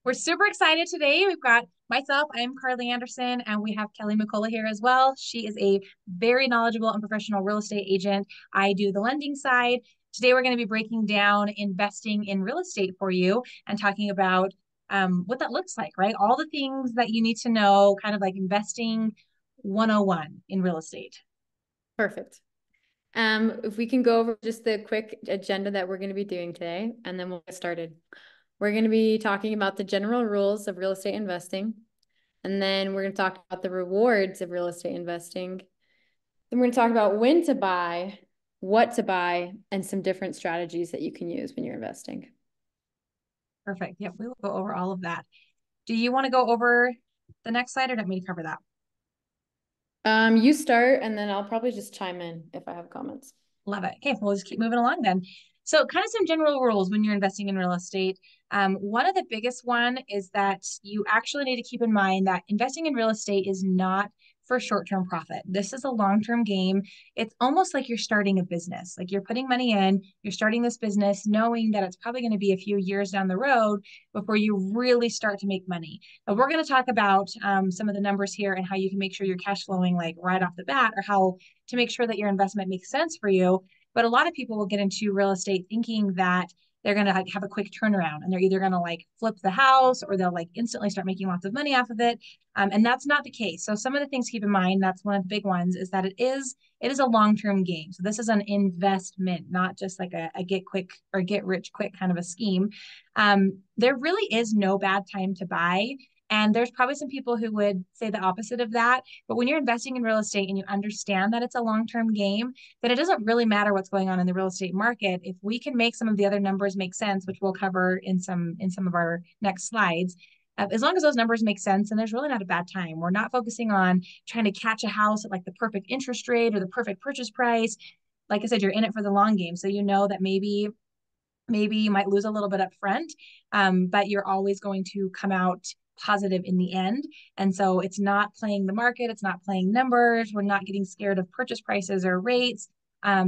We're super excited today. We've got myself, I'm Carli Anderson, and we have Kelli McCullough here as well. She is a very knowledgeable and professional real estate agent. I do the lending side. Today, we're going to be breaking down investing in real estate for you and talking about what that looks like, right? All the things that you need to know, kind of like investing 101 in real estate. Perfect. If we can go over just the quick agenda that we're going to be doing today, and then we'll get started. We're going to be talking about the general rules of real estate investing, and then we're going to talk about the rewards of real estate investing. Then we're going to talk about when to buy, what to buy, and some different strategies that you can use when you're investing. Perfect. Yep, we will go over all of that. Do you want to go over the next slide or do you want me to cover that? You start, and then I'll probably just chime in if I have comments. Love it. Okay, we'll just keep moving along then. So, kind of some general rules when you're investing in real estate. One of the biggest one is that you actually need to keep in mind that investing in real estate is not for short-term profit. This is a long-term game. It's almost like you're starting a business. Like you're putting money in, you're starting this business knowing that it's probably going to be a few years down the road before you really start to make money. But we're going to talk about some of the numbers here and how you can make sure you're cash flowing like right off the bat, or how to make sure that your investment makes sense for you. But a lot of people will get into real estate thinking that they're going to have a quick turnaround and they're either going to like flip the house or they'll like instantly start making lots of money off of it. And that's not the case. So some of the things to keep in mind, that's one of the big ones, is that it is a long-term game. So this is an investment, not just like a get quick or get rich quick kind of a scheme. There really is no bad time to buy. And there's probably some people who would say the opposite of that. But when you're investing in real estate and you understand that it's a long-term game, that it doesn't really matter what's going on in the real estate market. If we can make some of the other numbers make sense, which we'll cover in some of our next slides, as long as those numbers make sense, and there's really not a bad time. We're not focusing on trying to catch a house at like the perfect interest rate or the perfect purchase price. Like I said, you're in it for the long game. So you know that maybe you might lose a little bit up front, but you're always going to come out positive in the end. And so it's not playing the market, it's not playing numbers. We're not getting scared of purchase prices or rates,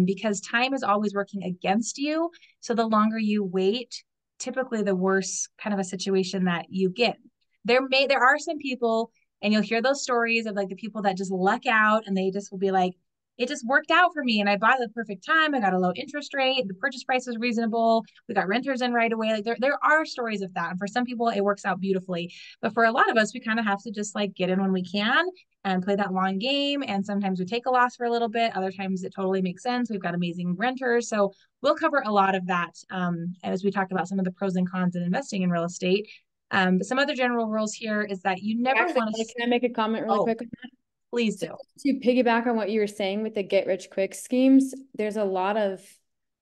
because time is always working against you. So the longer you wait, typically the worse kind of a situation that you get. There are some people, and you'll hear those stories of like the people that just luck out and they just will be like, it just worked out for me and I bought at the perfect time. I got a low interest rate. The purchase price was reasonable. We got renters in right away. Like there are stories of that. And for some people, it works out beautifully. But for a lot of us, we kind of have to just like get in when we can and play that long game. And sometimes we take a loss for a little bit. Other times it totally makes sense. We've got amazing renters. So we'll cover a lot of that as we talk about some of the pros and cons in investing in real estate. But some other general rules here is that you never Actually, want to. can I make a comment really Oh, quick on that? please So do. to piggyback on what you were saying with the get rich quick schemes, there's a lot of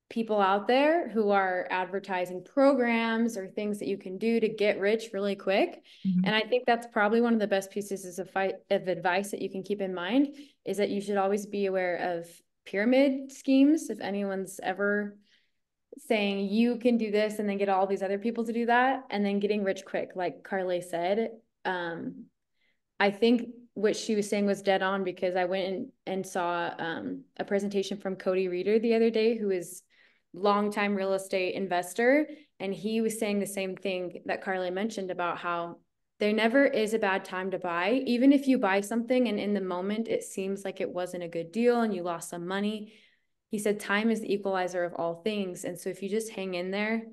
people out there who are advertising programs or things that you can do to get rich really quick. Mm-hmm. And I think that's probably one of the best pieces of advice that you can keep in mind is that you should always be aware of pyramid schemes. If anyone's ever saying you can do this and then get all these other people to do that and then getting rich quick, like Carli said, I think what she was saying was dead on, because I went and saw a presentation from Cody Reeder the other day, who is longtime real estate investor. And he was saying the same thing that Carli mentioned about how there never is a bad time to buy. Even if you buy something and in the moment it seems like it wasn't a good deal and you lost some money, he said time is the equalizer of all things. And so if you just hang in there,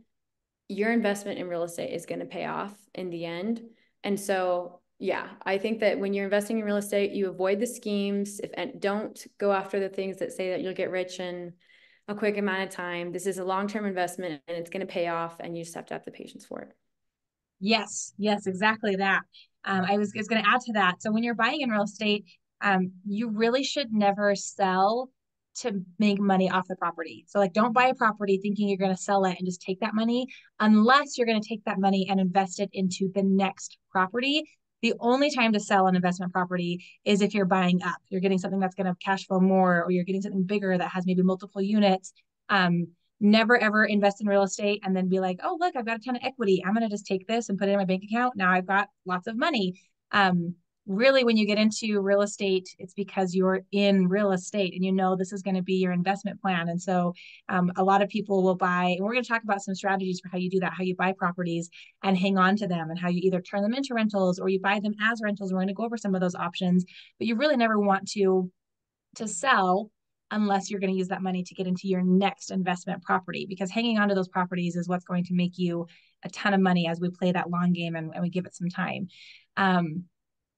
your investment in real estate is going to pay off in the end. And so yeah, I think that when you're investing in real estate, you avoid the schemes, and don't go after the things that say that you'll get rich in a quick amount of time. This is a long-term investment and it's going to pay off, and you just have to have the patience for it. Yes, yes, exactly that. I was going to add to that. So when you're buying in real estate, you really should never sell to make money off the property. So like don't buy a property thinking you're going to sell it and just take that money, unless you're going to take that money and invest it into the next property. The only time to sell an investment property is if you're buying up. You're getting something that's going to cash flow more, or you're getting something bigger that has maybe multiple units. Never ever invest in real estate and then be like, oh, look, I've got a ton of equity. I'm going to just take this and put it in my bank account. Now I've got lots of money. really when you get into real estate, it's because you're in real estate and you know this is going to be your investment plan. And so a lot of people will buy, and we're going to talk about some strategies for how you do that, how you buy properties and hang on to them, and how you either turn them into rentals or you buy them as rentals. We're going to go over some of those options, but you really never want to sell unless you're going to use that money to get into your next investment property, because hanging on to those properties is what's going to make you a ton of money as we play that long game and we give it some time. Um,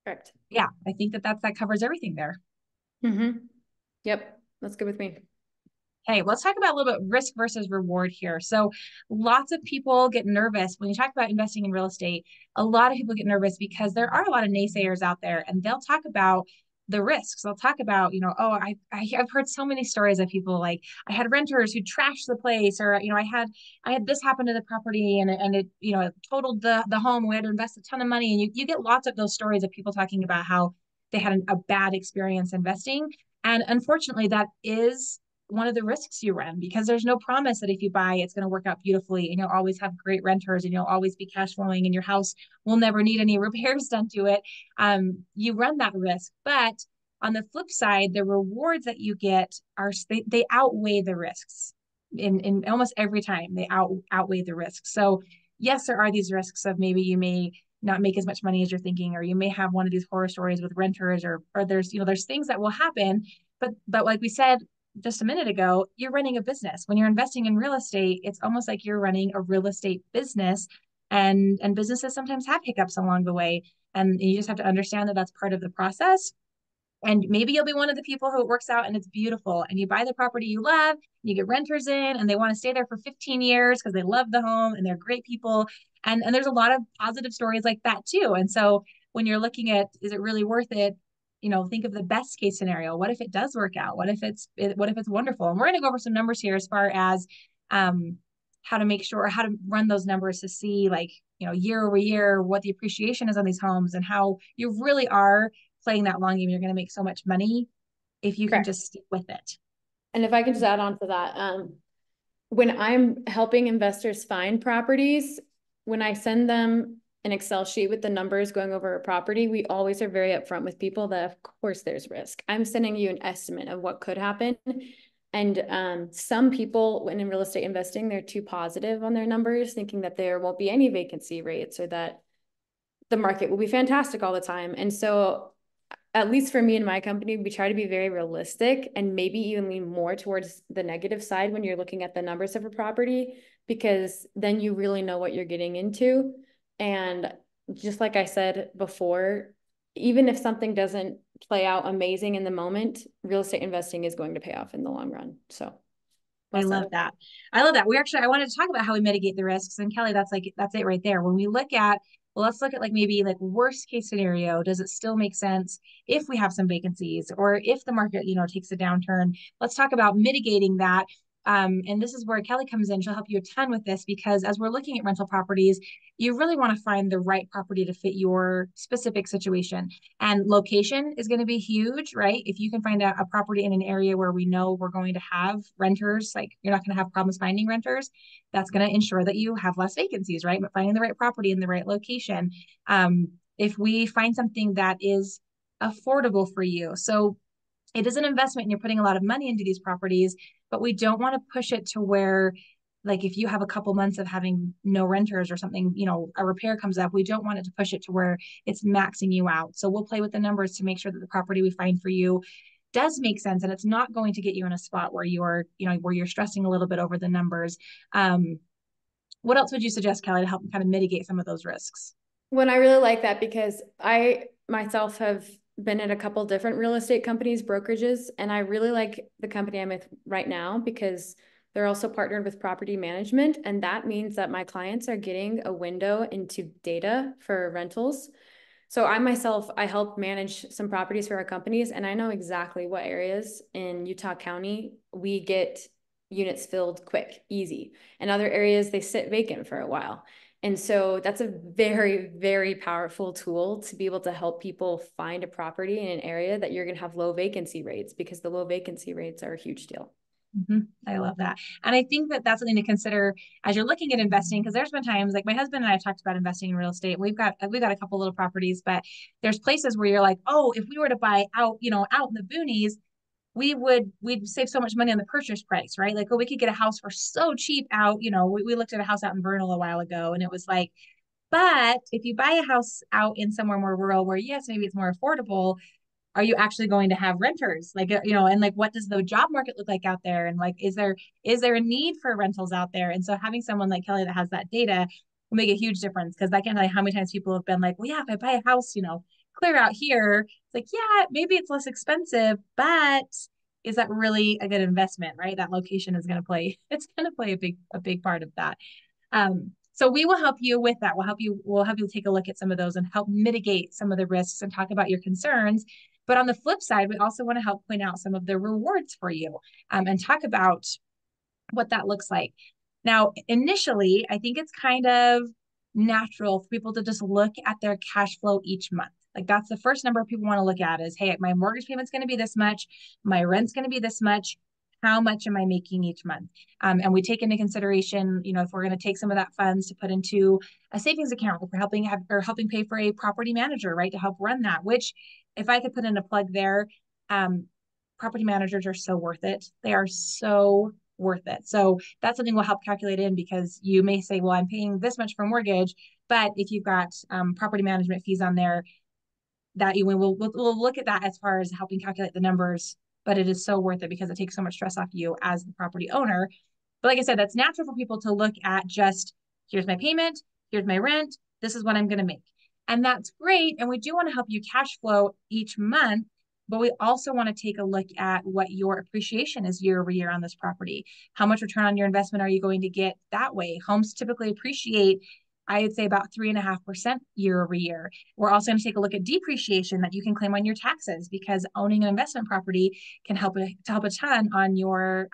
Correct. yeah, I think that covers everything there. Mm-hmm. Yep, that's good with me. Hey, let's talk about a little bit risk versus reward here. So, lots of people get nervous when you talk about investing in real estate. A lot of people get nervous because there are a lot of naysayers out there, and they'll talk about the risks. They'll talk about, oh, I've heard so many stories of people like I had renters who trashed the place, or I had this happen to the property, and it it totaled the home. We had to invest a ton of money, and you get lots of those stories of people talking about how they had a bad experience investing. And unfortunately, that is one of the risks you run, because there's no promise that if you buy, it's going to work out beautifully and you'll always have great renters and you'll always be cash flowing and your house will never need any repairs done to it. You run that risk. But on the flip side, the rewards that you get they outweigh the risks in almost every time. They outweigh the risks. So yes, there are these risks of maybe you may not make as much money as you're thinking, or you may have one of these horror stories with renters, or there's things that will happen. But like we said just a minute ago, you're running a business. When you're investing in real estate, it's almost like you're running a real estate business, and businesses sometimes have hiccups along the way, and you just have to understand that that's part of the process. And maybe you'll be one of the people who it works out and it's beautiful, and you buy the property you love, you get renters in and they want to stay there for 15 years because they love the home and they're great people. And there's a lot of positive stories like that too. And so when you're looking at, is it really worth it? Think of the best case scenario. What if it does work out? What if it's wonderful? And we're going to go over some numbers here as far as um, how to make sure, how to run those numbers to see, like, year over year, what the appreciation is on these homes and how you really are playing that long game. You're going to make so much money if you can Correct. just stick with it. And if I can just add on to that, when I'm helping investors find properties, when I send them an Excel sheet with the numbers going over a property, we always are very upfront with people that of course there's risk. I'm sending you an estimate of what could happen. And some people, when in real estate investing, they're too positive on their numbers, thinking that there won't be any vacancy rates or that the market will be fantastic all the time. And so at least for me and my company, we try to be very realistic and maybe even lean more towards the negative side when you're looking at the numbers of a property, because then you really know what you're getting into. And just like I said before, even if something doesn't play out amazing in the moment, real estate investing is going to pay off in the long run. So I that's love that. that. I love that. I wanted to talk about how we mitigate the risks. And Kelli, that's it right there. When we look at, well, let's look at like maybe like worst case scenario. Does it still make sense if we have some vacancies or if the market, takes a downturn? Let's talk about mitigating that. And this is where Kelli comes in. She'll help you a ton with this, because as we're looking at rental properties, you really want to find the right property to fit your specific situation. And location is going to be huge, right? If you can find a property in an area where we know we're going to have renters, like you're not going to have problems finding renters, that's going to ensure that you have less vacancies, right? But finding the right property in the right location. If we find something that is affordable for you, so it is an investment and you're putting a lot of money into these properties, but we don't want to push it to where, like, if you have a couple months of having no renters or something, a repair comes up, we don't want it to push it to where it's maxing you out. So we'll play with the numbers to make sure that the property we find for you does make sense and it's not going to get you in a spot where you're stressing a little bit over the numbers. What else would you suggest, Kelli, to help kind of mitigate some of those risks? When I really like that, because I myself have been at a couple different real estate companies, brokerages, and I really like the company I'm with right now because they're also partnered with property management. And that means that my clients are getting a window into data for rentals. So I help manage some properties for our companies, and I know exactly what areas in Utah County we get units filled quick, easy. And other areas, they sit vacant for a while. And so that's a very, very powerful tool to be able to help people find a property in an area that you're going to have low vacancy rates, because the low vacancy rates are a huge deal. I love that. And I think that that's something to consider as you're looking at investing, because there's been times like my husband and I have talked about investing in real estate. We've got a couple little properties, but there's places where you're like, oh, if we were to buy out, out in the boonies, we'd save so much money on the purchase price, right? Like, oh, we could get a house for so cheap out. We looked at a house out in Vernal a while ago, and it was like, but if you buy a house out in somewhere more rural where yes, maybe it's more affordable, are you actually going to have renters, like, and like what does the job market look like out there, and like is there a need for rentals out there? And so having someone like Kelli that has that data will make a huge difference, because I can't tell you how many times people have been like, well, yeah, if I buy a house, clear out here, it's like, yeah, maybe it's less expensive, but is that really a good investment, right? That location is going to play it's going to play a big part of that. So we will help you with that. We'll help you take a look at some of those and help mitigate some of the risks and talk about your concerns. But on the flip side, we also want to help point out some of the rewards for you, and talk about what that looks like. Now, initially, I think it's kind of natural for people to just look at their cash flow each month. Like that's the first number people want to look at is, hey, my mortgage payment's going to be this much, my rent's going to be this much. How much am I making each month? And we take into consideration, if we're going to take some of that funds to put into a savings account, if we're helping pay for a property manager, right, to help run that. Which, if I could put in a plug there, um, property managers are so worth it. They are so worth it. So that's something we'll help calculate in, because you may say, well, I'm paying this much for mortgage, but if you've got property management fees on there, that we'll look at that as far as helping calculate the numbers. But it is so worth it because it takes so much stress off you as the property owner. But like I said, that's natural for people to look at just, here's my payment, here's my rent, this is what I'm going to make. And that's great. And we do want to help you cash flow each month, but we also want to take a look at what your appreciation is year over year on this property. How much return on your investment are you going to get that way? Homes typically appreciate, I would say, about 3.5% year over year. We're also going to take a look at depreciation that you can claim on your taxes, because owning an investment property can help a ton on your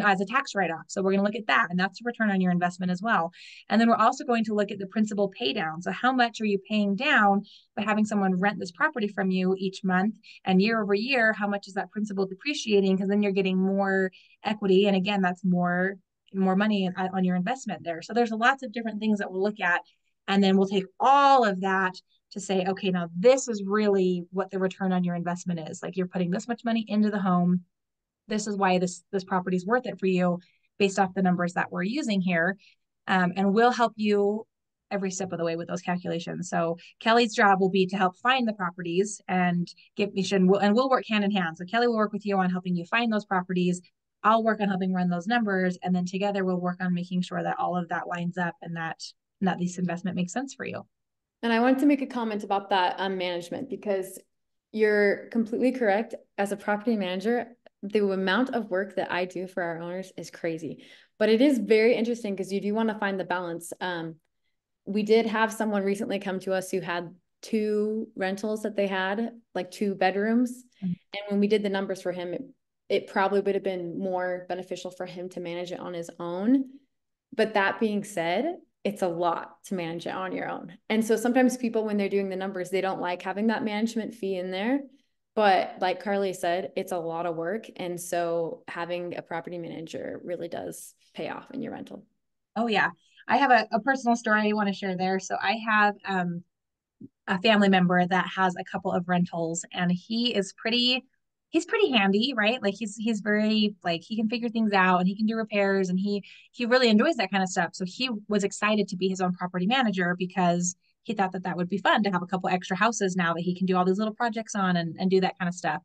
as a tax write-off. So we're going to look at that, and that's a return on your investment as well. And then we're also going to look at the principal pay down. So how much are you paying down by having someone rent this property from you each month, and year over year, how much is that principal depreciating? Because then you're getting more equity, and again, that's more money on your investment there. So there's lots of different things that we'll look at. And then we'll take all of that to say, okay, now this is really what the return on your investment is. Like, you're putting this much money into the home. This is why this property is worth it for you based off the numbers that we're using here. And we'll help you every step of the way with those calculations. So Kelli's job will be to help find the properties and give me, and we'll work hand in hand. So Kelli will work with you on helping you find those properties. I'll work on helping run those numbers, and then together we'll work on making sure that all of that lines up, and that this investment makes sense for you. And I wanted to make a comment about that management, because you're completely correct. As a property manager, the amount of work that I do for our owners is crazy, but it is very interesting because you do want to find the balance. We did have someone recently come to us who had two rentals that they had, like 2 bedrooms. Mm-hmm. And when we did the numbers for him, it probably would have been more beneficial for him to manage it on his own. But that being said, it's a lot to manage it on your own. And so sometimes people, when they're doing the numbers, they don't like having that management fee in there. But like Carli said, it's a lot of work. And so having a property manager really does pay off in your rental. Oh, yeah. I have a personal story I want to share there. So I have a family member that has a couple of rentals, and he's pretty handy, right? Like he's very, like, he can figure things out and he can do repairs, and he really enjoys that kind of stuff. So he was excited to be his own property manager because he thought that would be fun to have a couple extra houses now that he can do all these little projects on, and do that kind of stuff.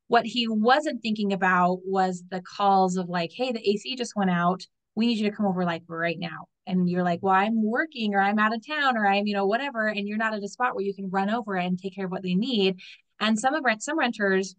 What he wasn't thinking about was the calls of like, hey, the AC just went out. We need you to come over like right now. And you're like, well, I'm working, or I'm out of town, or I'm, whatever. And you're not at a spot where you can run over and take care of what they need. And some renters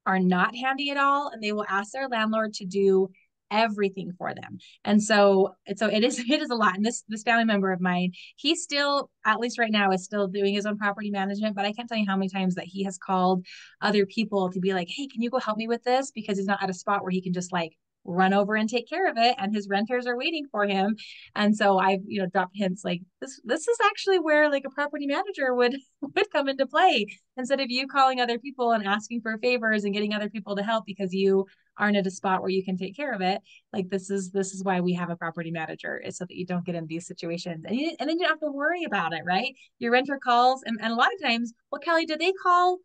are not handy at all, and they will ask their landlord to do everything for them. And so it is a lot. And this family member of mine, he still, at least right now, is still doing his own property management, but I can't tell you how many times that he has called other people to be like, hey, can you go help me with this? Because he's not at a spot where he can just like run over and take care of it, and his renters are waiting for him. And so I've, dropped hints like this is actually where like a property manager would would come into play, instead of you calling other people and asking for favors and getting other people to help because you aren't at a spot where you can take care of it. Like this is why we have a property manager, is so that you don't get in these situations, and then you don't have to worry about it, right? Your renter calls, and a lot of times, well, Kelli, do they call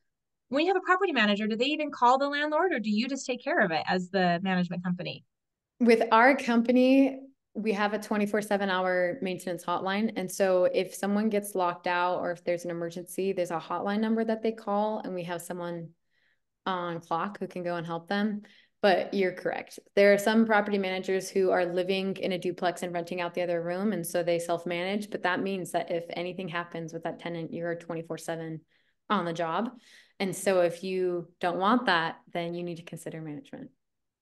when you have a property manager? Do they even call the landlord, or do you just take care of it as the management company? With our company, we have a 24/7 hour maintenance hotline. And so if someone gets locked out or if there's an emergency, there's a hotline number that they call, and we have someone on clock who can go and help them. But you're correct. There are some property managers who are living in a duplex and renting out the other room, and so they self-manage. But that means that if anything happens with that tenant, you're 24/7 on the job. And so if you don't want that, then you need to consider management.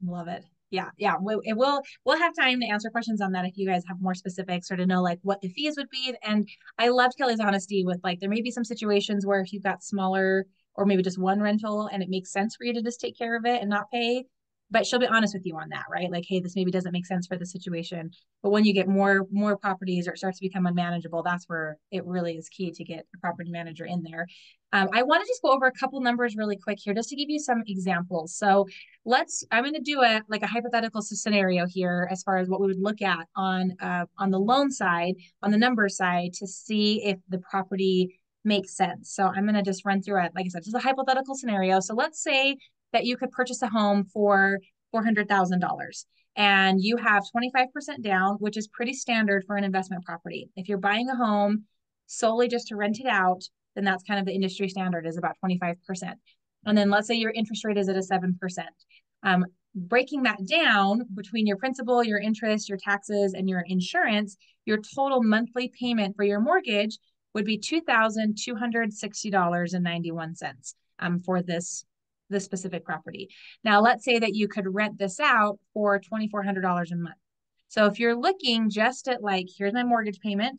Love it. Yeah, yeah. We'll have time to answer questions on that if you guys have more specifics, or to know like what the fees would be. And I loved Kelli's honesty with like there may be some situations where if you've got smaller or maybe just one rental and it makes sense for you to just take care of it and not pay. But she'll be honest with you on that, right? Like, hey, this maybe doesn't make sense for the situation. But when you get more properties or it starts to become unmanageable, that's where it really is key to get a property manager in there. I want to just go over a couple numbers really quick here, just to give you some examples. So I'm going to do a hypothetical scenario here as far as what we would look at on the loan side, on the number side, to see if the property makes sense. So I'm going to just run through it. Like I said, just a hypothetical scenario. So let's say that you could purchase a home for $400,000 and you have 25% down, which is pretty standard for an investment property. If you're buying a home solely just to rent it out, then that's kind of the industry standard, is about 25%. And then let's say your interest rate is at a 7%. Breaking that down between your principal, your interest, your taxes, and your insurance, your total monthly payment for your mortgage would be $2,260.91 for this specific property. Now, let's say that you could rent this out for $2,400 a month. So if you're looking just at like, here's my mortgage payment,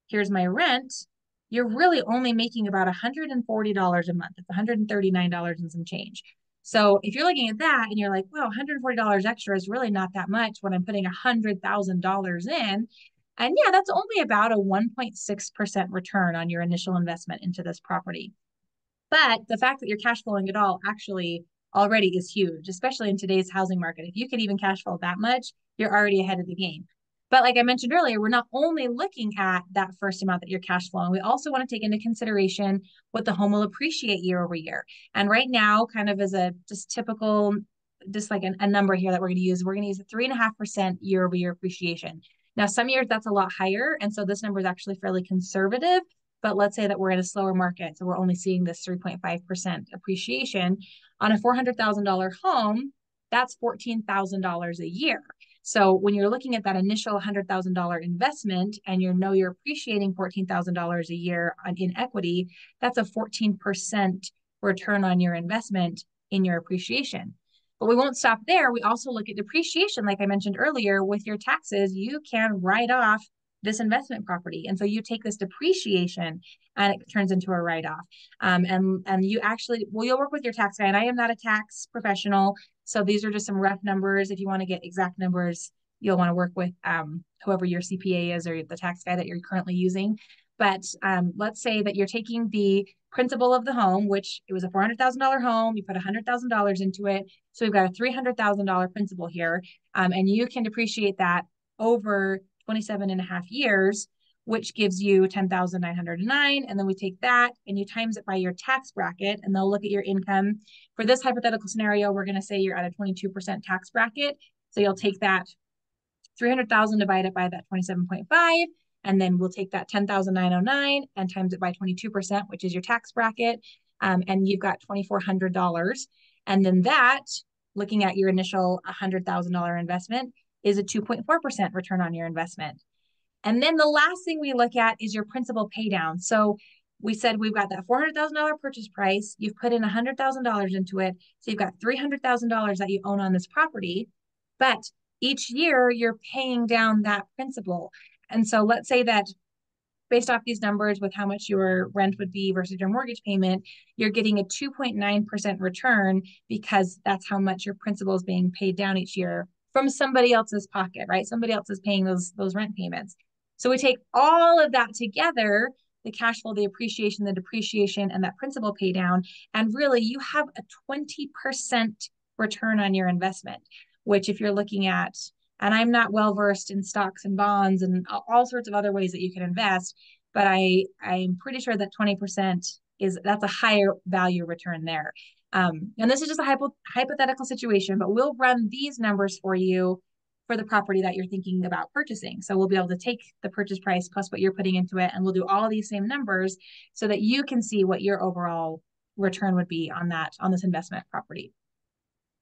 here's my rent, you're really only making about $140 a month. It's $139 and some change. So if you're looking at that and you're like, wow, $140 extra is really not that much when I'm putting $100,000 in. And yeah, that's only about a 1.6% return on your initial investment into this property. But the fact that you're cash flowing at all actually already is huge, especially in today's housing market. If you can even cash flow that much, you're already ahead of the game. But like I mentioned earlier, we're not only looking at that first amount that you're cash flowing, we also want to take into consideration what the home will appreciate year over year. And right now, kind of as a just typical, just like a number here that we're going to use a 3.5% year over year appreciation. Now, some years that's a lot higher. And so this number is actually fairly conservative. But let's say that we're in a slower market, so we're only seeing this 3.5% appreciation on a $400,000 home. That's $14,000 a year. So when you're looking at that initial $100,000 investment and you're appreciating $14,000 a year in equity, that's a 14% return on your investment in your appreciation. But we won't stop there. We also look at depreciation. Like I mentioned earlier, with your taxes, you can write off this investment property. And so you take this depreciation and it turns into a write-off. And you actually, well, you'll work with your tax guy. And I am not a tax professional. So these are just some rough numbers. If you want to get exact numbers, you'll want to work with whoever your CPA is or the tax guy that you're currently using. But let's say that you're taking the principal of the home, which it was a $400,000 home. You put $100,000 into it. So we've got a $300,000 principal here. And you can depreciate that over 27 and a half years, which gives you 10,909. And then we take that and you times it by your tax bracket, and they'll look at your income. For this hypothetical scenario, we're going to say you're at a 22% tax bracket. So you'll take that 300,000 divided by that 27.5. And then we'll take that 10,909 and times it by 22%, which is your tax bracket. And you've got $2,400. And then that, looking at your initial $100,000 investment, is a 2.4% return on your investment. And then the last thing we look at is your principal pay down. So we said we've got that $400,000 purchase price. You've put in $100,000 into it. So you've got $300,000 that you own on this property. But each year you're paying down that principal. And so let's say that based off these numbers with how much your rent would be versus your mortgage payment, you're getting a 2.9% return because that's how much your principal is being paid down each year from somebody else's pocket, right? Somebody else is paying those rent payments. So we take all of that together, the cash flow, the appreciation, the depreciation, and that principal pay down, and really you have a 20% return on your investment, which if you're looking at, and I'm not well versed in stocks and bonds and all sorts of other ways that you can invest, but I'm pretty sure that 20% that's a higher value return there. And this is just a hypothetical situation, but we'll run these numbers for you for the property that you're thinking about purchasing. So we'll be able to take the purchase price plus what you're putting into it, and we'll do all these same numbers so that you can see what your overall return would be on this investment property.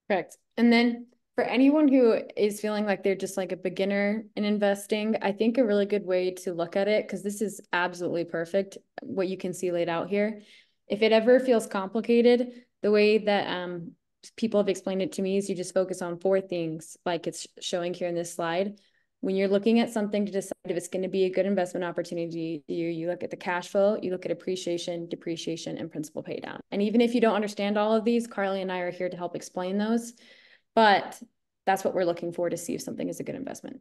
Correct. And then for anyone who is feeling like they're just like a beginner in investing, I think a really good way to look at it, because this is absolutely perfect, what you can see laid out here. If it ever feels complicated, the way that people have explained it to me is you just focus on 4 things, like it's showing here in this slide. When you're looking at something to decide if it's going to be a good investment opportunity, you look at the cash flow, you look at appreciation, depreciation, and principal pay down. And even if you don't understand all of these, Carli and I are here to help explain those. But that's what we're looking for to see if something is a good investment.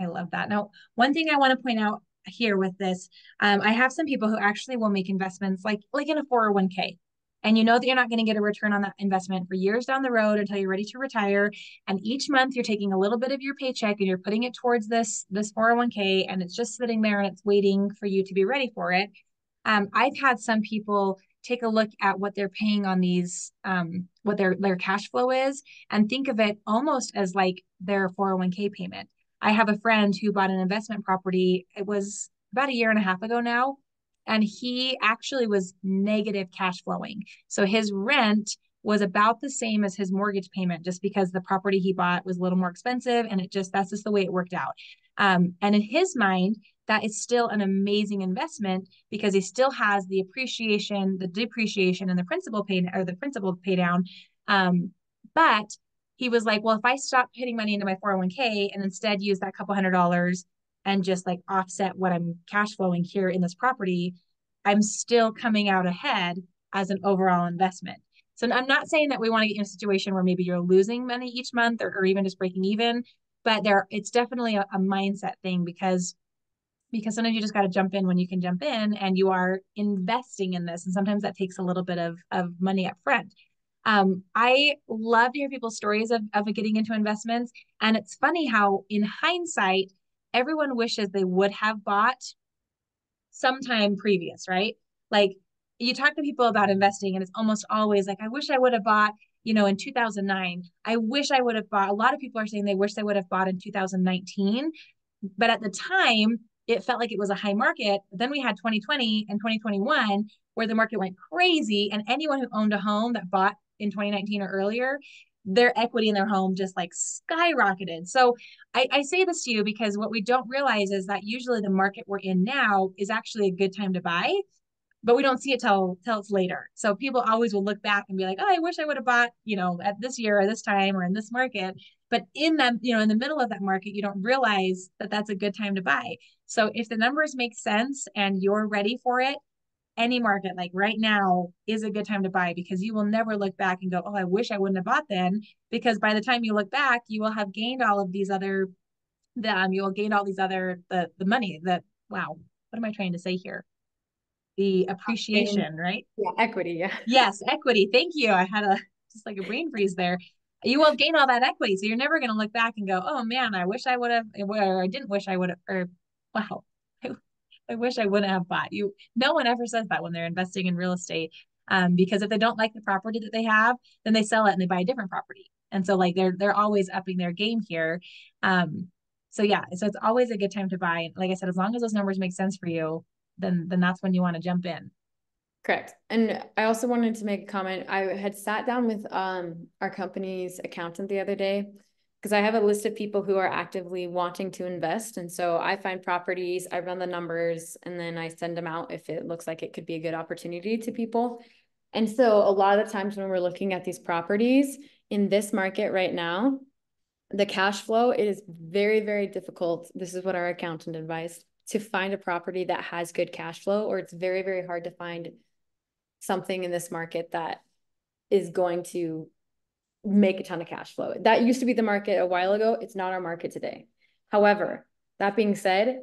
I love that. Now, one thing I want to point out here with this, I have some people who actually will make investments like in a 401k. And you know that you're not going to get a return on that investment for years down the road until you're ready to retire. And each month you're taking a little bit of your paycheck and you're putting it towards this 401k, and it's just sitting there and it's waiting for you to be ready for it. I've had some people take a look at what they're paying on these, what their cash flow is, and think of it almost as like their 401k payment. I have a friend who bought an investment property. It was about a year and a half ago now, and he actually was negative cash flowing. So his rent was about the same as his mortgage payment, just because the property he bought was a little more expensive, and that's just the way it worked out. And in his mind, that is still an amazing investment because he still has the appreciation, the depreciation, and the principal pay or the principal pay down. But he was like, well, if I stop putting money into my 401k and instead use that couple $100 and just like offset what I'm cash flowing here in this property, I'm still coming out ahead as an overall investment. So I'm not saying that we want to get in a situation where maybe you're losing money each month or even just breaking even, but it's definitely a mindset thing because sometimes you just got to jump in when you can jump in, and you are investing in this. And sometimes that takes a little bit of money up front. I love to hear people's stories of getting into investments. And it's funny how in hindsight, everyone wishes they would have bought sometime previous, right? Like you talk to people about investing and it's almost always like, I wish I would have bought, in 2009. I wish I would have bought. A lot of people are saying they wish they would have bought in 2019. But at the time, it felt like it was a high market. Then we had 2020 and 2021 where the market went crazy. And anyone who owned a home that bought in 2019 or earlier, their equity in their home just like skyrocketed. So I say this to you because what we don't realize is that usually the market we're in now is actually a good time to buy, but we don't see it till it's later. So people always will look back and be like, oh, I wish I would have bought, at this year or this time or in this market. But in that, in the middle of that market, you don't realize that that's a good time to buy. So if the numbers make sense and you're ready for it, any market like right now is a good time to buy because you will never look back and go, oh, I wish I wouldn't have bought then. Because by the time you look back, you will have gained all of these other, you will gain all these other, the money that, wow, what am I trying to say here? The appreciation, right? Yeah, equity. Yeah. Yes, equity. Thank you. I had just like a brain freeze there. You will gain all that equity. So you're never going to look back and go, oh man, I wish I would have, or I didn't wish I would have, or wow, I wish I wouldn't have bought. No one ever says that when they're investing in real estate. Because if they don't like the property that they have, then they sell it and they buy a different property. And so like they're always upping their game here. So yeah, so it's always a good time to buy. Like I said, as long as those numbers make sense for you, then that's when you want to jump in. Correct. And I also wanted to make a comment. I had sat down with our company's accountant the other day because I have a list of people who are actively wanting to invest. And so I find properties, I run the numbers, and then I send them out if it looks like it could be a good opportunity to people. And so a lot of the times when we're looking at these properties in this market right now, the cash flow, it is very, very difficult. This is what our accountant advised, to find a property that has good cash flow, or it's very, very hard to find something in this market that is going to make a ton of cash flow. That used to be the market a while ago. It's not our market today. However, that being said,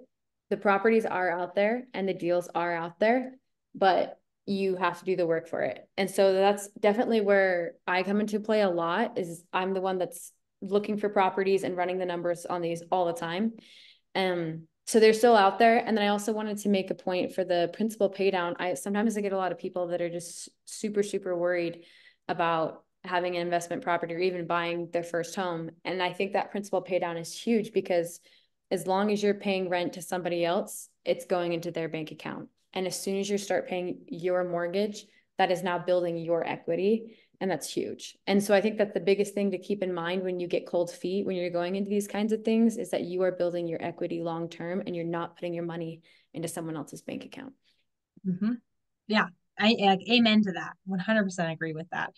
the properties are out there and the deals are out there, but you have to do the work for it. And so that's definitely where I come into play a lot, is I'm the one that's looking for properties and running the numbers on these all the time. So they're still out there. And then I also wanted to make a point for the principal pay down. Sometimes I get a lot of people that are just super, super worried about having an investment property or even buying their first home. And I think that principal pay down is huge, because as long as you're paying rent to somebody else, it's going into their bank account. And as soon as you start paying your mortgage, that is now building your equity. And that's huge. And so I think that the biggest thing to keep in mind when you get cold feet, when you're going into these kinds of things, is that you are building your equity long term and you're not putting your money into someone else's bank account. Mm-hmm. Yeah, I amen to that. 100% agree with that.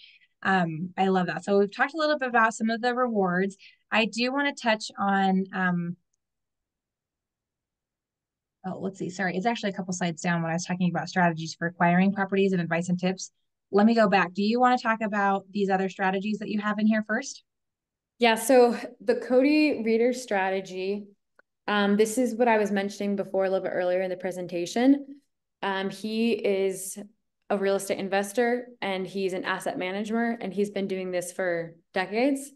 I love that. So we've talked a little bit about some of the rewards. I do want to touch on, oh, let's see. Sorry, it's actually a couple slides down when I was talking about strategies for acquiring properties and advice and tips. Let me go back. Do you want to talk about these other strategies that you have in here first? Yeah, so the Cody reader strategy, this is what I was mentioning before a little bit earlier in the presentation. He is a real estate investor and he's an asset manager, and he's been doing this for decades.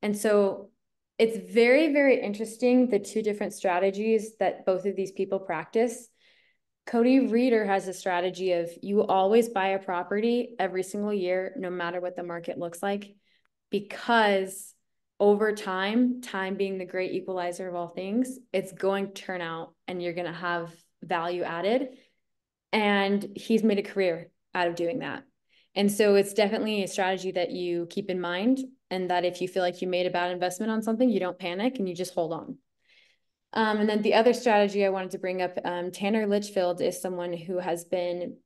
And so it's very, very interesting, the two different strategies that both of these people practice. Cody Reader has a strategy of, you always buy a property every single year, no matter what the market looks like, because over time, time being the great equalizer of all things, it's going to turn out and you're going to have value added. And he's made a career out of doing that. And so it's definitely a strategy that you keep in mind, and that if you feel like you made a bad investment on something, you don't panic and you just hold on. And then the other strategy I wanted to bring up, Tanner Litchfield is someone who has been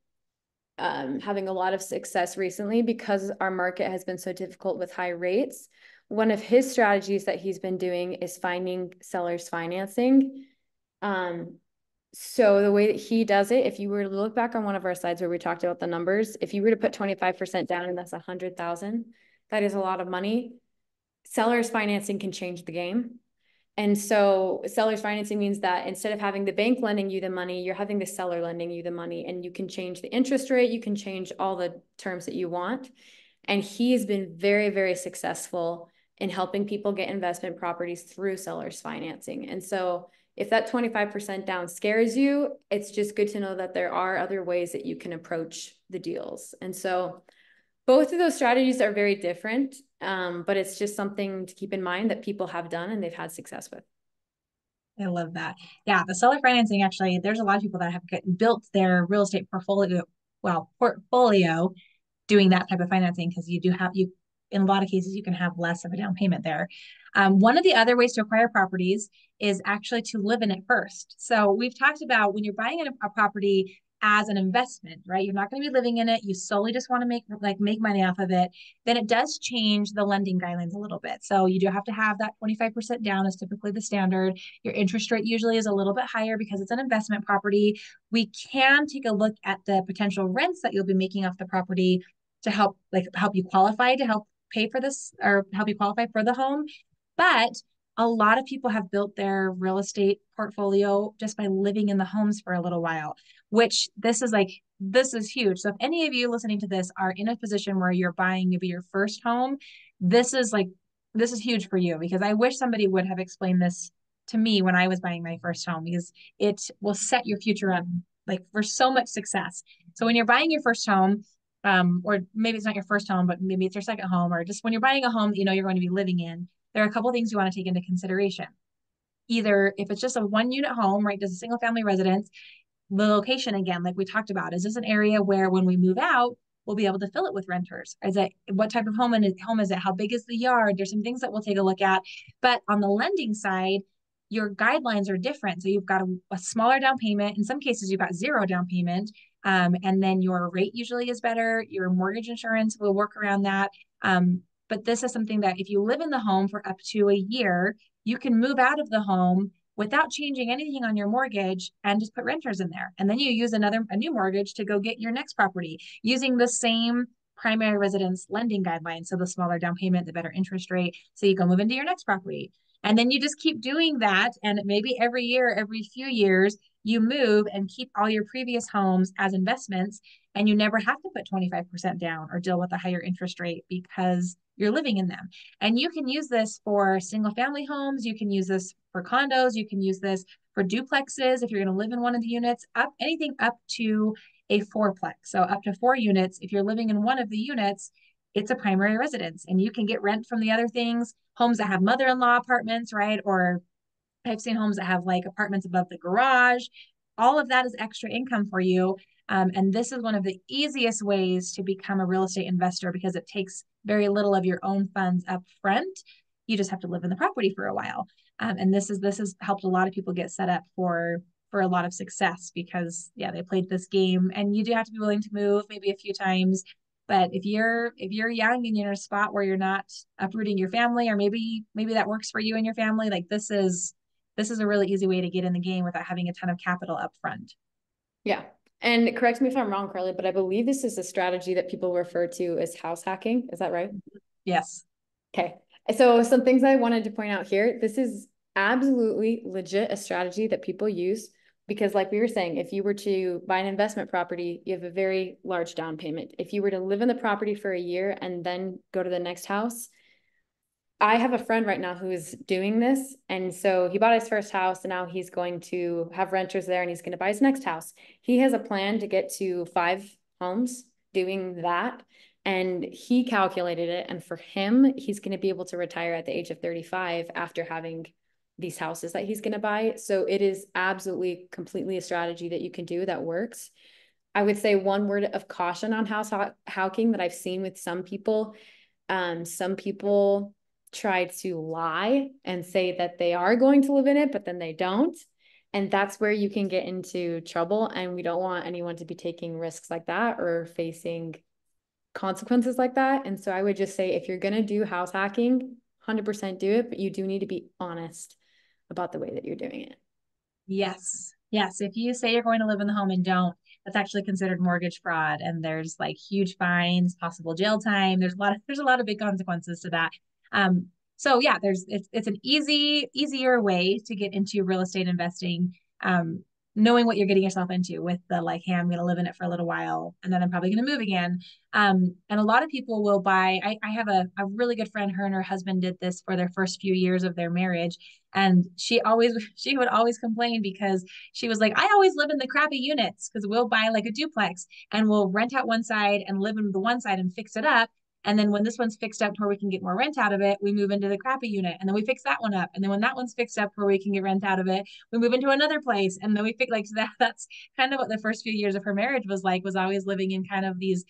having a lot of success recently because our market has been so difficult with high rates. One of his strategies that he's been doing is finding sellers financing. So the way that he does it, if you were to look back on one of our slides where we talked about the numbers, if you were to put 25% down, and that's 100,000, that is a lot of money. Sellers financing can change the game. And so seller's financing means that instead of having the bank lending you the money, you're having the seller lending you the money, and you can change the interest rate. You can change all the terms that you want. And he has been very, very successful in helping people get investment properties through seller's financing. And so if that 25% down scares you, it's just good to know that there are other ways that you can approach the deals. And so both of those strategies are very different, but it's just something to keep in mind that people have done and they've had success with. I love that. Yeah, the seller financing, actually, there's a lot of people that have built their real estate portfolio doing that type of financing, because you do have, you in a lot of cases you can have less of a down payment there. One of the other ways to acquire properties is actually to live in it first. So we've talked about when you're buying a property as an investment, right? You're not going to be living in it. You solely just want to make money off of it. Then it does change the lending guidelines a little bit. So you do have to have that 25% down is typically the standard. Your interest rate usually is a little bit higher because it's an investment property. We can take a look at the potential rents that you'll be making off the property to help you qualify to help pay for this, or help you qualify for the home. But a lot of people have built their real estate portfolio just by living in the homes for a little while, which this is huge. So if any of you listening to this are in a position where you're buying maybe your first home, this is this is huge for you, because I wish somebody would have explained this to me when I was buying my first home, because it will set your future up for so much success. So when you're buying your first home, or maybe it's not your first home, but maybe it's your second home, or just when you're buying a home that you know you're going to be living in, there are a couple of things you want to take into consideration. Either if it's just a one unit home, right, just a single family residence, the location again, like we talked about, is this an area where when we move out, we'll be able to fill it with renters? Is it what type of home is it? How big is the yard? There's some things that we'll take a look at. But on the lending side, your guidelines are different. So you've got a smaller down payment. In some cases, you've got zero down payment. And then your rate usually is better. Your mortgage insurance will work around that. But this is something that if you live in the home for up to a year, you can move out of the home without changing anything on your mortgage and just put renters in there. And then you use a new mortgage to go get your next property using the same primary residence lending guidelines. So the smaller down payment, the better interest rate. So you can move into your next property. And then you just keep doing that. And maybe every year, every few years, you move and keep all your previous homes as investments. And you never have to put 25% down or deal with a higher interest rate because you're living in them. And you can use this for single family homes. You can use this for condos. You can use this for duplexes if you're going to live in one of the units, up anything up to a fourplex. So up to 4 units. If you're living in one of the units, it's a primary residence and you can get rent from the other things, homes that have mother-in-law apartments, right? Or I've seen homes that have like apartments above the garage. All of that is extra income for you. And this is one of the easiest ways to become a real estate investor because it takes very little of your own funds up front. You just have to live in the property for a while. And this has helped a lot of people get set up for a lot of success because yeah, they played this game and you do have to be willing to move maybe a few times. But if you're young and you're in a spot where you're not uprooting your family, or maybe that works for you and your family, like this is a really easy way to get in the game without having a ton of capital up front. Yeah. And correct me if I'm wrong, Carly, but I believe this is a strategy that people refer to as house hacking. Is that right? Yes. Okay. So some things I wanted to point out here. This is absolutely legit a strategy that people use because like we were saying, if you were to buy an investment property, you have a very large down payment. If you were to live in the property for a year and then go to the next house, I have a friend right now who is doing this. And so he bought his first house and now he's going to have renters there and he's going to buy his next house. He has a plan to get to 5 homes doing that. And he calculated it. And for him, he's going to be able to retire at the age of 35 after having these houses that he's going to buy. So it is absolutely completely a strategy that you can do that works. I would say one word of caution on house hacking that I've seen with some people. Some people try to lie and say that they are going to live in it, but then they don't. And that's where you can get into trouble. And we don't want anyone to be taking risks like that or facing consequences like that. And so I would just say if you're going to do house hacking, 100% do it, but you do need to be honest about the way that you're doing it. Yes. Yes. If you say you're going to live in the home and don't, that's actually considered mortgage fraud. And there's like huge fines, possible jail time. There's a lot of big consequences to that. So yeah, it's an easier way to get into real estate investing. Knowing what you're getting yourself into with the like, hey, I'm going to live in it for a little while and then I'm probably going to move again. And a lot of people will buy, I have a really good friend, her and her husband did this for their first few years of their marriage. And she would always complain because she was like, I always live in the crappy units because we'll buy like a duplex and we'll rent out one side and live in the one side and fix it up. And then when this one's fixed up to where we can get more rent out of it, we move into the crappy unit. And then we fix that one up. And then when that one's fixed up where we can get rent out of it, we move into another place. And then we fix like that. That's kind of what the first few years of her marriage was like, was always living in kind of these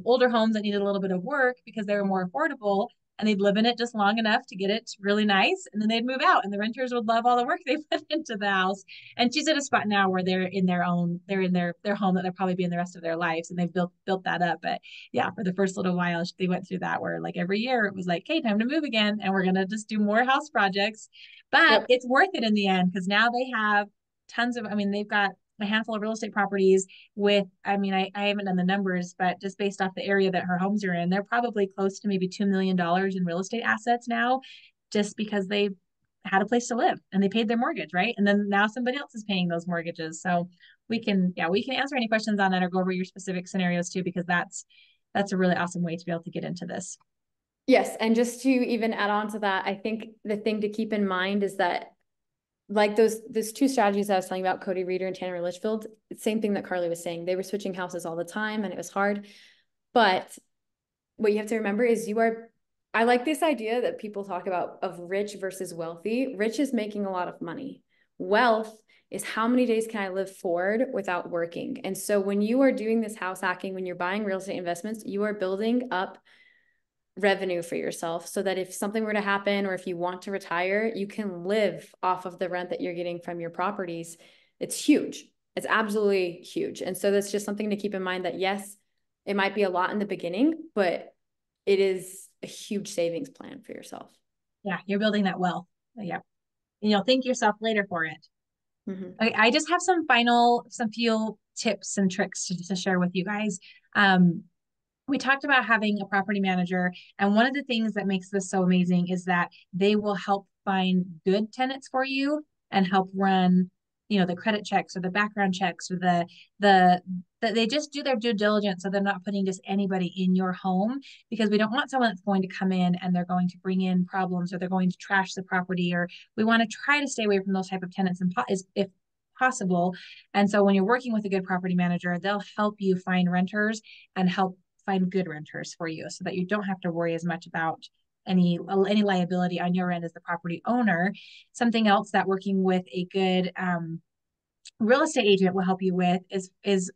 older homes that needed a little bit of work because they were more affordable, and they'd live in it just long enough to get it really nice, and then they'd move out and the renters would love all the work they put into the house. And she's at a spot now where they're in their home that they'll probably be in the rest of their lives, and they've built that up. But yeah, for the first little while they went through that where like every year it was like, hey, time to move again and we're going to just do more house projects. But Yep. it's worth it in the end because now they have tons of, I mean, they've got a handful of real estate properties with, I mean, I haven't done the numbers, but just based off the area that her homes are in, they're probably close to maybe $2 million in real estate assets now, just because they had a place to live and they paid their mortgage, right? And then now somebody else is paying those mortgages. So we can answer any questions on that or go over your specific scenarios too, because that's a really awesome way to be able to get into this. Yes. And just to even add on to that, I think the thing to keep in mind is that like those two strategies I was telling you about, Cody Reeder and Tanner Litchfield, same thing that Carly was saying. They were switching houses all the time and it was hard. But what you have to remember is I like this idea that people talk about of rich versus wealthy. Rich is making a lot of money. Wealth is how many days can I live forward without working? And so when you are doing this house hacking, when you're buying real estate investments, you are building up revenue for yourself so that if something were to happen or if you want to retire, you can live off of the rent that you're getting from your properties. It's huge. It's absolutely huge. And so that's just something to keep in mind that yes, it might be a lot in the beginning, but it is a huge savings plan for yourself. Yeah, you're building that wealth. Yeah. And you'll thank yourself later for it. Mm-hmm. Okay, I just have some few tips and tricks to share with you guys. we talked about having a property manager, and one of the things that makes this so amazing is that they will help find good tenants for you and help run, the credit checks or the background checks or the they just do their due diligence, so they're not putting just anybody in your home, because we don't want someone that's going to come in and they're going to bring in problems, or they're going to trash the property, or we want to try to stay away from those type of tenants and if possible. And so when you're working with a good property manager, they'll help you find renters and help find good renters for you, so that you don't have to worry as much about any liability on your end as the property owner. Something else that working with a good real estate agent will help you with is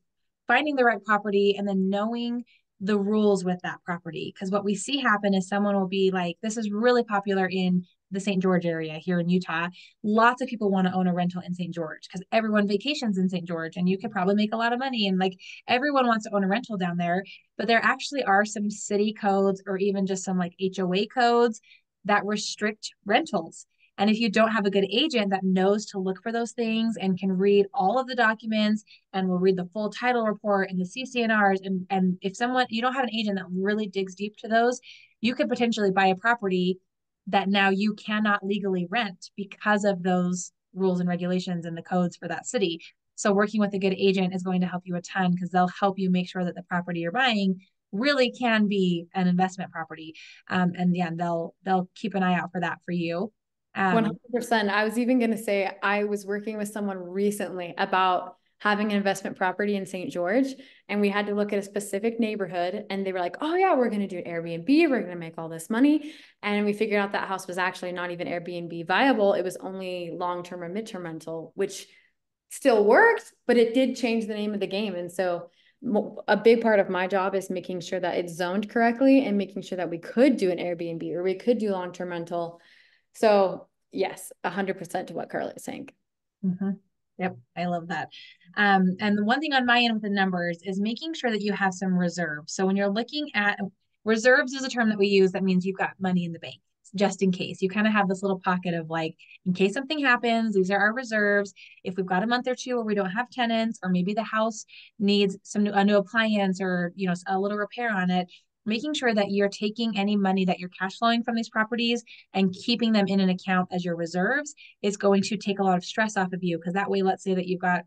finding the right property and then knowing the rules with that property. Because what we see happen is someone will be like, this is really popular in the St. George area here in Utah. Lots of people want to own a rental in St. George because everyone vacations in St. George and you could probably make a lot of money. And like everyone wants to own a rental down there. But there actually are some city codes or even just some like HOA codes that restrict rentals. And if you don't have a good agent that knows to look for those things and can read all of the documents and will read the full title report and the CCNRs, and if someone, you don't have an agent that really digs deep to those, you could potentially buy a property that now you cannot legally rent because of those rules and regulations and the codes for that city. So working with a good agent is going to help you a ton, because they'll help you make sure that the property you're buying really can be an investment property. And yeah, they'll keep an eye out for that for you. 100%. I was even going to say, I was working with someone recently about having an investment property in St. George, and we had to look at a specific neighborhood, and they were like, oh yeah, we're going to do an Airbnb. We're going to make all this money. And we figured out that house was actually not even Airbnb viable. It was only long-term or midterm rental, which still worked, but it did change the name of the game. And so a big part of my job is making sure that it's zoned correctly and making sure that we could do an Airbnb or we could do long-term rental. So yes, 100% to what Carli is saying. Mm-hmm. Yep, I love that. And the one thing on my end with the numbers is making sure that you have some reserves. So when you're looking at reserves is a term that we use that means you've got money in the bank just in case. You kind of have this little pocket of like, in case something happens, these are our reserves. If we've got a month or two where we don't have tenants, or maybe the house needs a new appliance, or a little repair on it, making sure that you're taking any money that you're cash flowing from these properties and keeping them in an account as your reserves is going to take a lot of stress off of you. Because that way, let's say that you've got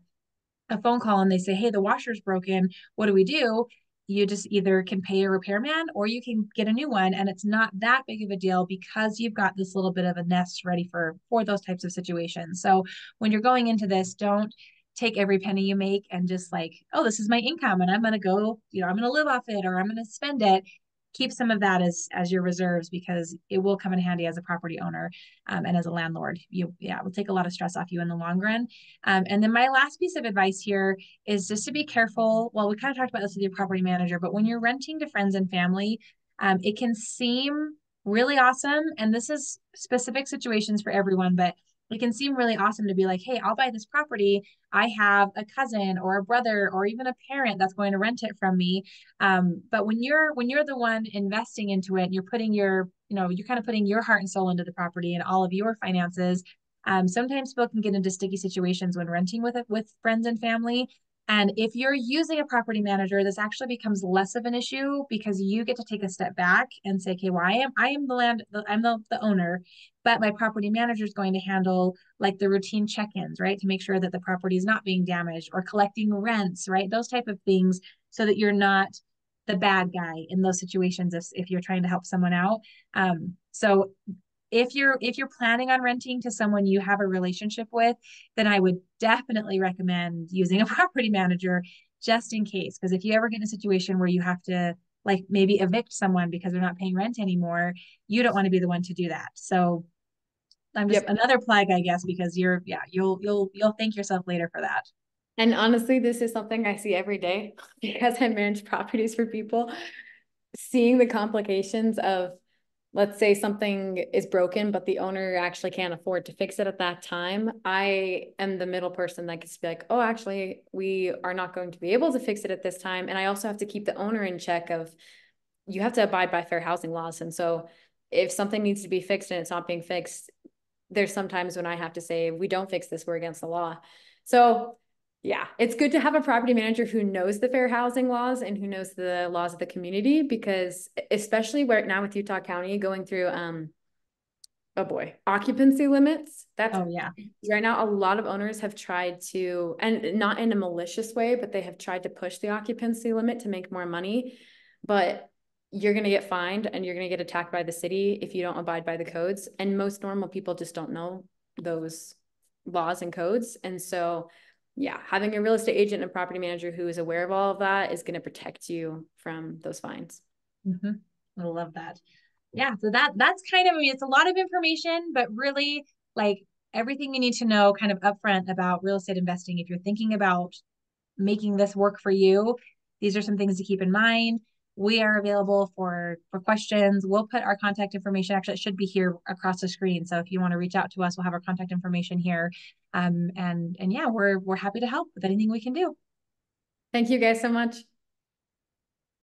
a phone call and they say, hey, the washer's broken. What do we do? You just either can pay a repairman or you can get a new one. And it's not that big of a deal because you've got this little bit of a nest ready for those types of situations. So when you're going into this, don't take every penny you make and just like, oh, this is my income and I'm going to go, I'm going to live off it or I'm going to spend it. Keep some of that as your reserves, because it will come in handy as a property owner, and as a landlord. It will take a lot of stress off you in the long run. And then my last piece of advice here is just to be careful. Well, we kind of talked about this with your property manager, but when you're renting to friends and family, it can seem really awesome. And this is specific situations for everyone, but it can seem really awesome to be like, hey, I'll buy this property. I have a cousin or a brother or even a parent that's going to rent it from me. But when you're the one investing into it, you're putting you're kind of putting your heart and soul into the property and all of your finances. Sometimes people can get into sticky situations when renting with friends and family. And if you're using a property manager, this actually becomes less of an issue because you get to take a step back and say, okay, well, I am I'm the owner, but my property manager is going to handle like the routine check-ins, right? To make sure that the property is not being damaged, or collecting rents, right? Those type of things, so that you're not the bad guy in those situations if you're trying to help someone out. So if you're planning on renting to someone you have a relationship with, then I would definitely recommend using a property manager just in case. Because if you ever get in a situation where you have to like maybe evict someone because they're not paying rent anymore, you don't want to be the one to do that. So I'm just Yep. another plug, I guess, because you'll thank yourself later for that. And honestly, this is something I see every day because I manage properties for people. Seeing the complications of, let's say something is broken, but the owner actually can't afford to fix it at that time. I am the middle person that gets to be like, oh, actually, we are not going to be able to fix it at this time. And I also have to keep the owner in check of, you have to abide by fair housing laws. And so if something needs to be fixed and it's not being fixed, there's sometimes when I have to say, if we don't fix this, we're against the law. So Yeah, it's good to have a property manager who knows the fair housing laws and who knows the laws of the community, because especially right now with Utah County going through oh boy, occupancy limits. That's Oh yeah. right now a lot of owners have tried to, and not in a malicious way, but they have tried to push the occupancy limit to make more money. But you're going to get fined and you're going to get attacked by the city if you don't abide by the codes. And most normal people just don't know those laws and codes. And so, yeah, having a real estate agent and property manager who is aware of all of that is going to protect you from those fines. Mm-hmm. I love that. Yeah, so that's kind of, I mean, it's a lot of information, but really like everything you need to know kind of upfront about real estate investing. If you're thinking about making this work for you, these are some things to keep in mind. We are available for questions. We'll put our contact information. Actually, it should be here across the screen. So if you want to reach out to us, we'll have our contact information here. And yeah, we're happy to help with anything we can do. Thank you guys so much.